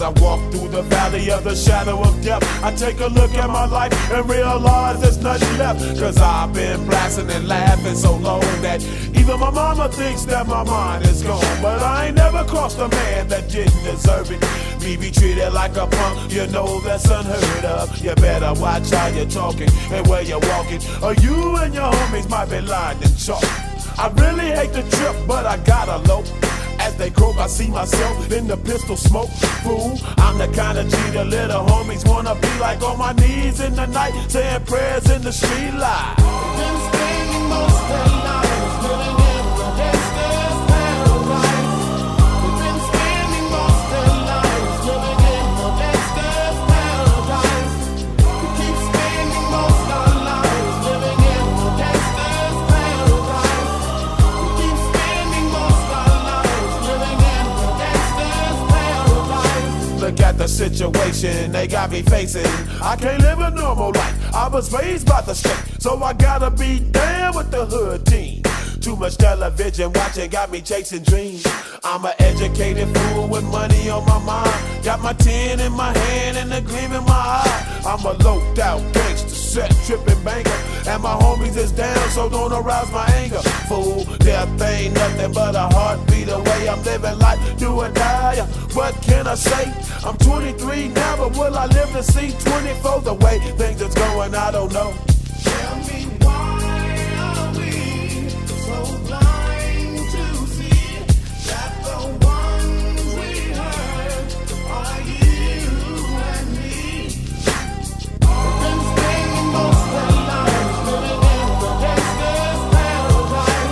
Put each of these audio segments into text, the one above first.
I walk through the valley of the shadow of death, I take a look at my life and realize there's nothing left. Cause I've been blasting and laughing so long that even my mama thinks that my mind is gone. But I ain't never crossed a man that didn't deserve it. Me be treated like a punk, you know that's unheard of. You better watch how you're talking and where you're walking, or you and your homies might be lined in chalk. I really hate the trip, but I gotta low. As they croak, I see myself in the pistol smoke. Fool, I'm the kind of G the little homies wanna be like, on my knees in the night, saying prayers in the street light. Been spending most of their lives living in the gangster's paradise. We've been spending most of their lives living in the gangster's paradise. We keep spending most of our lives living in the gangster's paradise. We keep spending most of our lives living in the gangster's paradise. Look at the situation they got me facing. I can't live a normal life. I was raised by the state, so I gotta be down with the hood team. Too much television watching got me chasing dreams. I'm an educated fool with money on my mind. Got my tin in my hand and a gleam in my eye. I'm a loped out gangster, set tripping banker, and my homies is down, so don't arouse my anger. Fool, death ain't nothing but a heartbeat away. I'm living life, do or die. What can I say? I'm 23 now, but will I live to see 24? The way things is going, I don't know. Tell me, why are we so blind to see that the ones we hurt are you and me? We've been spending most of our lives living in the gangster's paradise.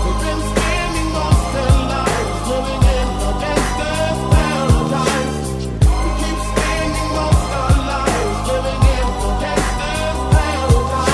We've been spending most of our lives living in the gangster's paradise. We keep spending most of our lives living in the gangster's paradise.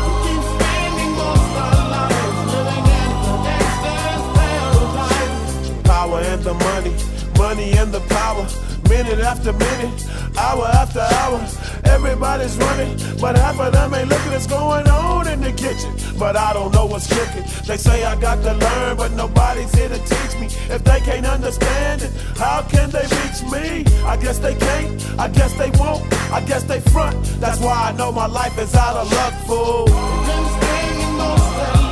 We keep spending most of our lives living in the gangster's paradise. Power and the money, money and the power. Minute after minute, hour after hour, everybody's running, but half of them ain't looking what's going on in the kitchen. But I don't know what's cooking. They say I got to learn, but nobody's here to teach me. If they can't understand it, how can they reach me? I guess they can't, I guess they won't, I guess they front. That's why I know my life is out of luck, fool. We've been spending most of